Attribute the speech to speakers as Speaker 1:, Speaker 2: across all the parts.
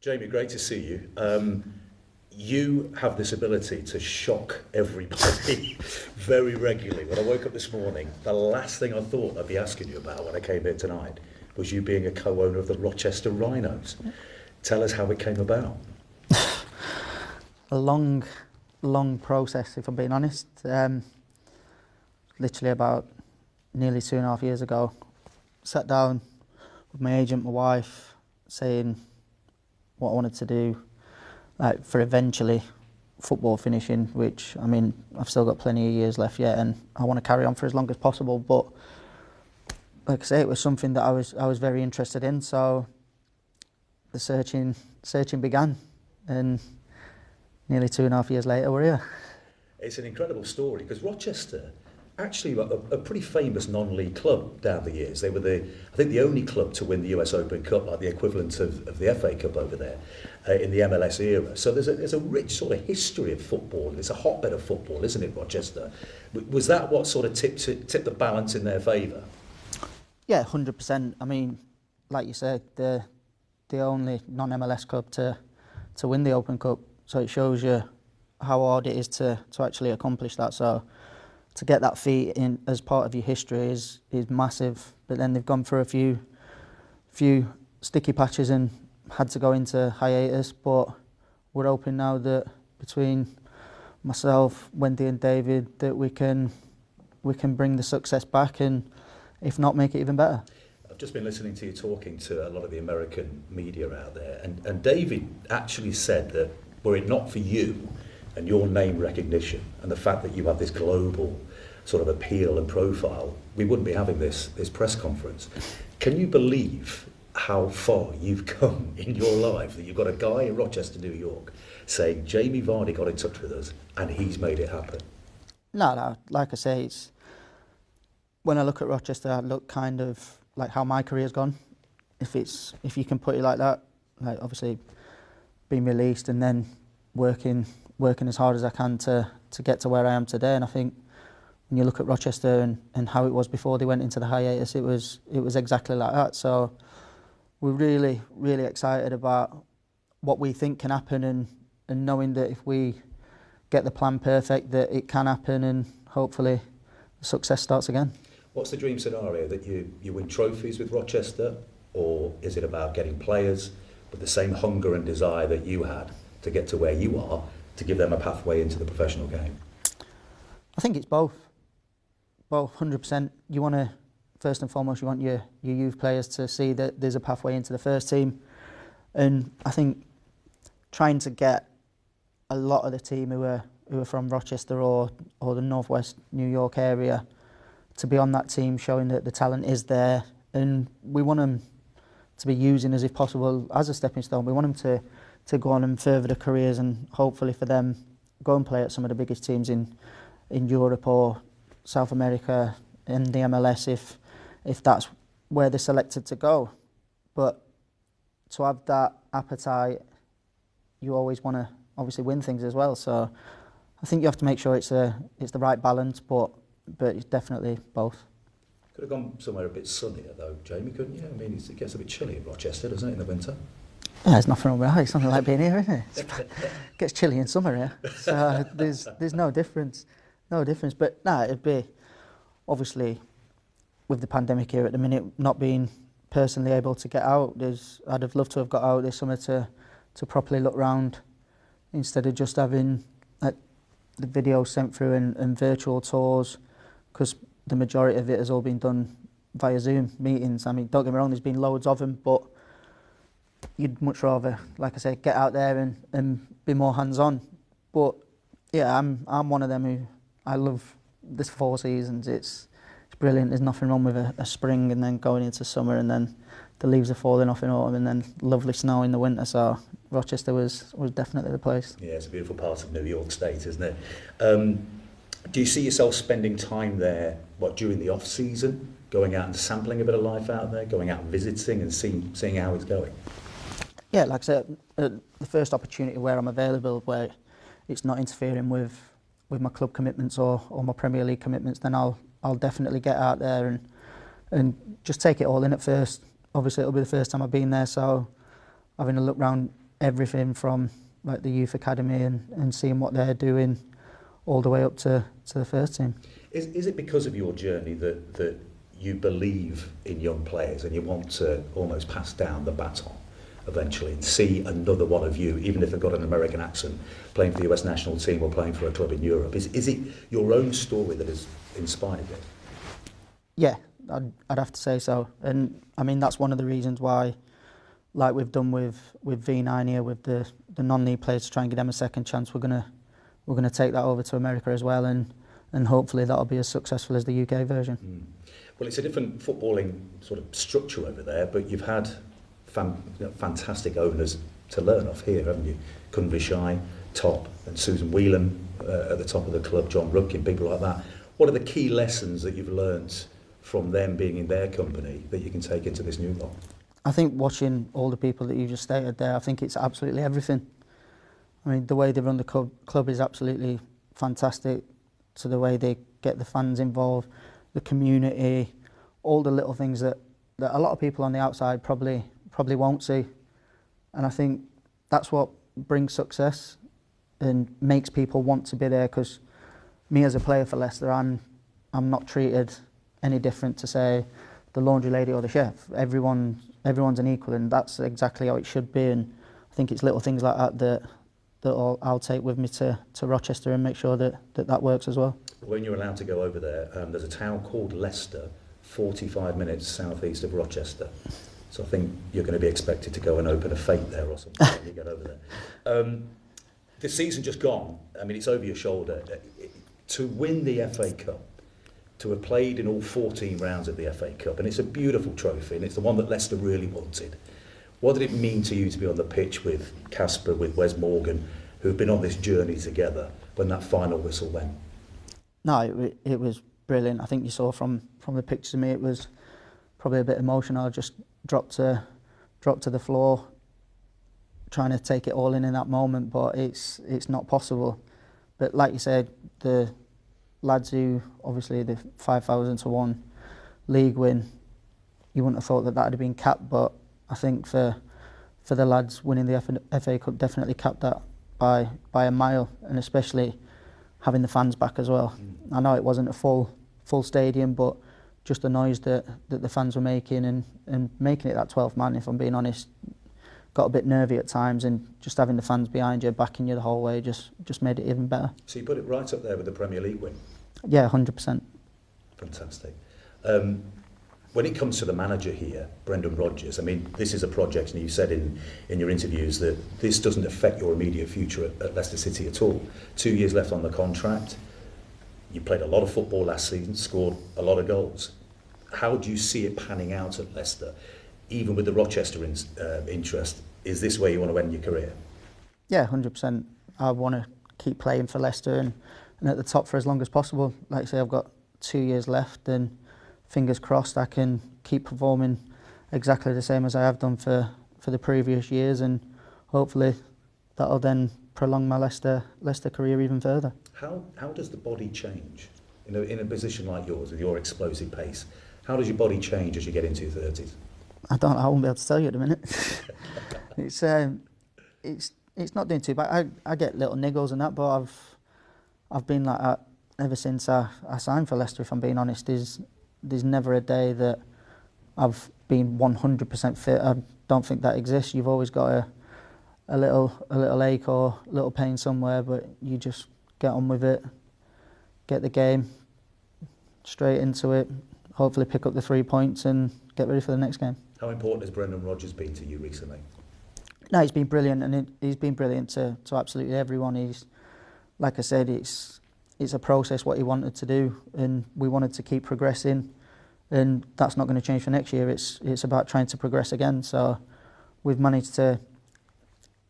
Speaker 1: Jamie, great to see you. You have this ability to shock everybody very regularly. When I woke up this morning, the last thing I thought I'd be asking you about when I came here tonight was you being a co-owner of the Rochester Rhinos. Tell us how it came about.
Speaker 2: A long process, if I'm being honest. Literally about nearly 2.5 years ago, sat down with my agent, my wife, saying what I wanted to do for eventually football finishing, which, I mean, I've still got plenty of years left yet and I want to carry on for as long as possible, but like I say, it was something that I was very interested in, so the searching began, and nearly 2.5 years later we're here.
Speaker 1: It's an incredible story because Rochester actually a pretty famous non-league club down the years. They were I think the only club to win the US Open Cup, like the equivalent of the FA Cup over there, in the MLS era. So there's a rich sort of history of football. It's a hotbed of football, isn't it, Rochester? Was that what sort of tipped the balance in their favour?
Speaker 2: Yeah, 100%. I mean, like you said, the only non-MLS club to win the Open Cup. So it shows you how hard it is to actually accomplish that. So to get that feat in as part of your history is massive. But then they've gone through a few sticky patches and had to go into hiatus. But we're hoping now that between myself, Wendy and David, that we can bring the success back, and if not, make it even better.
Speaker 1: I've just been listening to you talking to a lot of the American media out there, and David actually said that were it not for you and your name recognition and the fact that you have this global sort of appeal and profile, we wouldn't be having this press conference. Can you believe how far you've come in your life, that you've got a guy in Rochester, New York, saying Jamie Vardy got in touch with us and he's made it happen? No,
Speaker 2: like I say, when I look at Rochester, I look kind of like how my career's gone. If you can put it like that, like obviously being released and then working as hard as I can to get to where I am today. And I think when you look at Rochester and how it was before they went into the hiatus, it was exactly like that. So we're really, really excited about what we think can happen, and knowing that if we get the plan perfect, that it can happen, and hopefully the success starts again.
Speaker 1: What's the dream scenario? That you win trophies with Rochester, or is it about getting players with the same hunger and desire that you had to get to where you are, to give them a pathway into the professional game?
Speaker 2: I think it's both. Both, 100%. You want to, first and foremost, you want your youth players to see that there's a pathway into the first team. And I think trying to get a lot of the team who are from Rochester or the northwest New York area to be on that team, showing that the talent is there. And we want them to be using us, if possible, as a stepping stone. We want them to go on and further their careers, and hopefully for them go and play at some of the biggest teams in Europe or South America, in the MLS, if that's where they're selected to go. But to have that appetite, you always want to obviously win things as well. So I think you have to make sure it's the right balance, but it's definitely both.
Speaker 1: Could have gone somewhere a bit sunnier though, Jamie, couldn't you? I mean, it gets a bit chilly in Rochester, doesn't it, in the winter?
Speaker 2: Yeah, there's nothing wrong with that. It's nothing like being here, isn't it? It gets chilly in summer here, so there's no difference. But it'd be, obviously, with the pandemic here at the minute, not being personally able to get out, I'd have loved to have got out this summer to properly look round, instead of just having the videos sent through and virtual tours, because the majority of it has all been done via Zoom meetings. I mean, don't get me wrong, there's been loads of them, but you'd much rather, like I say, get out there and be more hands-on. But yeah, I'm one of them who, I love this 4 seasons. It's brilliant. There's nothing wrong with a spring and then going into summer, and then the leaves are falling off in autumn, and then lovely snow in the winter. So Rochester was definitely the place. Yeah, it's a beautiful part of New York State, isn't it? Do you see yourself spending time there, during the off-season, going out and sampling a bit of life out there, going out and visiting and seeing how it's going? Yeah, like I said, the first opportunity where I'm available, where it's not interfering with my club commitments or my Premier League commitments, then I'll definitely get out there and just take it all in at first. Obviously, it'll be the first time I've been there, so having a look round everything from like the youth academy and seeing what they're doing all the way up to the first team.
Speaker 1: Is it because of your journey that you believe in young players and you want to almost pass down the baton eventually and see another one of you, even if they've got an American accent, playing for the US national team or playing for a club in Europe? Is it your own story that has inspired it?
Speaker 2: Yeah, I'd have to say so. And I mean, that's one of the reasons why, like we've done with V9 here, with the non-league players, to try and give them a second chance, we're gonna take that over to America as well, and hopefully that'll be as successful as the UK version.
Speaker 1: Well, it's a different footballing sort of structure over there, but you've had fantastic owners to learn off here, haven't you? Cunvishai, Top, and Susan Whelan at the top of the club, John Rudkin, people like that. What are the key lessons that you've learnt from them being in their company that you can take into this new role?
Speaker 2: I think watching all the people that you just stated there, I think it's absolutely everything. I mean, the way they run the club is absolutely fantastic, to the way they get the fans involved, the community, all the little things that a lot of people on the outside probably won't see. And I think that's what brings success and makes people want to be there, because me as a player for Leicester, I'm not treated any different to, say, the laundry lady or the chef. Everyone's an equal, and that's exactly how it should be. And I think it's little things like that that I'll take with me to Rochester and make sure that works as well.
Speaker 1: When you're allowed to go over there, there's a town called Leicester, 45 minutes southeast of Rochester. So I think you're going to be expected to go and open a fete there or something when you get over there. The season just gone, I mean, it's over your shoulder. To win the FA Cup, to have played in all 14 rounds of the FA Cup, and it's a beautiful trophy, and it's the one that Leicester really wanted. What did it mean to you to be on the pitch with Casper, with Wes Morgan, who've been on this journey together, when that final whistle went?
Speaker 2: No, it was brilliant. I think you saw from the pictures of me, it was probably a bit emotional. I just dropped to the floor, trying to take it all in that moment, but it's not possible. But like you said, the lads who, obviously the 5,000 to 1 league win, you wouldn't have thought that had been capped, but I think for the lads winning the FA Cup definitely capped that by a mile, and especially having the fans back as well. I know it wasn't a full stadium, but just the noise that the fans were making and making it that 12th man, if I'm being honest, got a bit nervy at times, and just having the fans behind you, backing you the whole way, just made it even better.
Speaker 1: So you put it right up there with the Premier League win?
Speaker 2: Yeah, 100%.
Speaker 1: Fantastic. When it comes to the manager here, Brendan Rodgers, I mean, this is a project, and you said in your interviews that this doesn't affect your immediate future at Leicester City at all. 2 years left on the contract. You played a lot of football last season, scored a lot of goals. How do you see it panning out at Leicester? Even with the Rochester interest, is this where you want to end your career? Yeah,
Speaker 2: 100%. I want to keep playing for Leicester and at the top for as long as possible. Like I say, I've got 2 years left, and fingers crossed I can keep performing exactly the same as I have done for the previous years, and hopefully that'll then prolong my Leicester career even further.
Speaker 1: How does the body change? You know, in a position like yours, with your explosive pace, how does your body change as you get into your 30s?
Speaker 2: I won't be able to tell you at the minute. It's not doing too bad. I get little niggles and that, but I've been like that ever since I signed for Leicester, if I'm being honest. There's never a day that I've been 100% fit. I don't think that exists. You've always got a little ache or a little pain somewhere, but you just get on with it, get the game straight into it, hopefully pick up the 3 points and get ready for the next game.
Speaker 1: How important has Brendan Rodgers been to you recently?
Speaker 2: No, he's been brilliant, and he's been brilliant to absolutely everyone. He's, like I said, it's a process what he wanted to do, and we wanted to keep progressing, and that's not going to change for next year. It's about trying to progress again. So we've managed to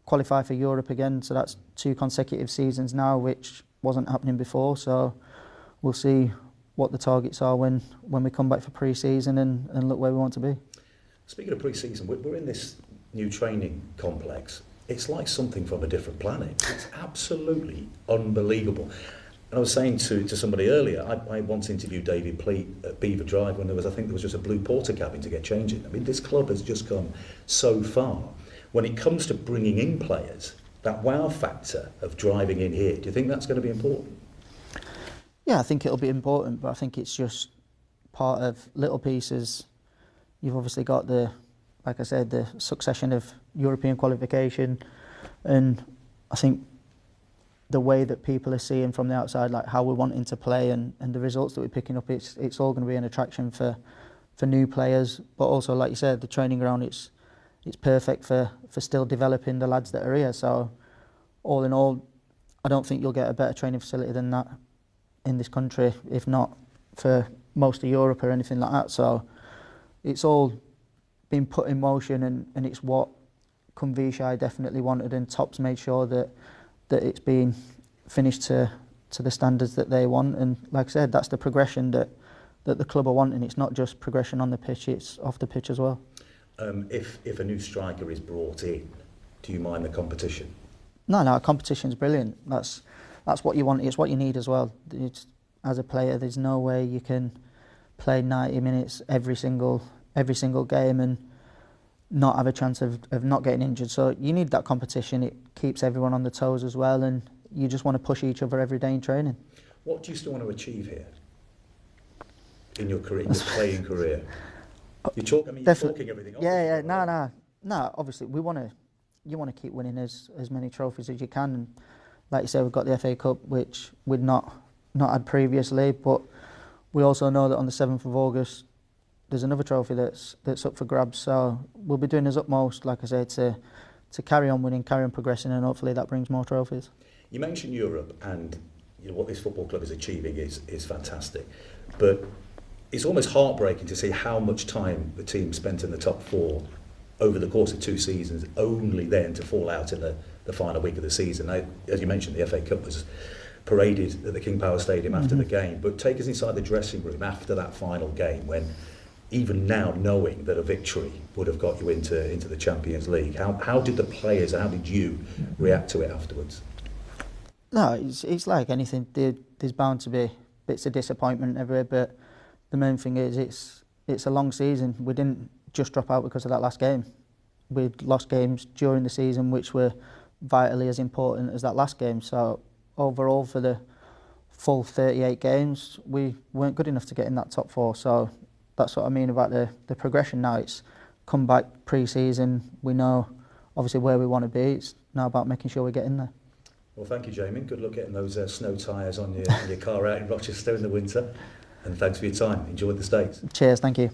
Speaker 2: qualify for Europe again, so that's 2 consecutive seasons now, which wasn't happening before. So we'll see what the targets are when we come back for pre-season and look where we want to be. Speaking
Speaker 1: of pre-season, we're in this new training complex. It's like something from a different planet. It's absolutely unbelievable. And I was saying to somebody earlier, I once interviewed David Pleat at Beaver Drive when I think there was just a blue porter cabin to get changed in. I mean, this club has just come so far. when it comes to bringing in players, that wow factor of driving in here, do you think that's going to be important?
Speaker 2: Yeah, I think it'll be important, but I think it's just part of little pieces. You've obviously got like I said, the succession of European qualification, and I think the way that people are seeing from the outside, like how we're wanting to play and the results that we're picking up, it's all going to be an attraction for new players. But also, like you said, the training ground, it's perfect for still developing the lads that are here. So all in all, I don't think you'll get a better training facility than that in this country, if not for most of Europe or anything like that. So it's all been put in motion, and it's what Cumvisha definitely wanted, and Top's made sure that it's been finished to the standards that they want. And like I said, that's the progression that the club are wanting. It's not just progression on the pitch, it's off the pitch as well.
Speaker 1: If a new striker is brought in, do you mind the competition?
Speaker 2: No, competition's brilliant. That's what you want. It's what you need as well. As a player, there's no way you can play 90 minutes every single game and not have a chance of not getting injured. So you need that competition. It keeps everyone on the toes as well, and you just want to push each other every day in training.
Speaker 1: What do you still want to achieve here in your career, in your playing career? You're talking everything off.
Speaker 2: Yeah. No. Obviously, you want to keep winning as many trophies as you can. And like you said, we've got the FA Cup, which we'd not had previously, but we also know that on the 7th of August, there's another trophy that's up for grabs. So we'll be doing his utmost, like I say, to carry on winning, carry on progressing, and hopefully that brings more trophies. You
Speaker 1: mentioned Europe, and what this football club is achieving is fantastic. But it's almost heartbreaking to see how much time the team spent in the top four over the course of 2 seasons, only then to fall out in the final week of the season. Now, as you mentioned, the FA Cup was paraded at the King Power Stadium after the game. But take us inside the dressing room after that final game, when even now knowing that a victory would have got you into the Champions League, how did the players, how did you react to it afterwards?
Speaker 2: No, it's like anything. There's bound to be bits of disappointment everywhere, but the main thing is it's a long season. We didn't just drop out because of that last game. We'd lost games during the season which were vitally as important as that last game. So overall, for the full 38 games, we weren't good enough to get in that top 4. So that's what I mean about the progression now. It's come back pre-season. We know obviously where we want to be. It's now about making sure we get in there.
Speaker 1: Well, thank you, Jamie. Good luck getting those snow tyres on your car out in Rochester in the winter. And thanks for your time. Enjoy the States.
Speaker 2: Cheers, thank you.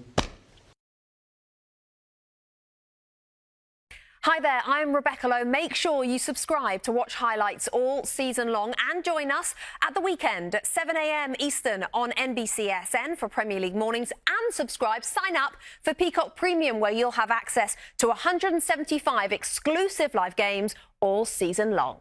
Speaker 3: Hi there, I'm Rebecca Lowe. Make sure you subscribe to watch highlights all season long, and join us at the weekend at 7 a.m. Eastern on NBCSN for Premier League mornings, and sign up for Peacock Premium, where you'll have access to 175 exclusive live games all season long.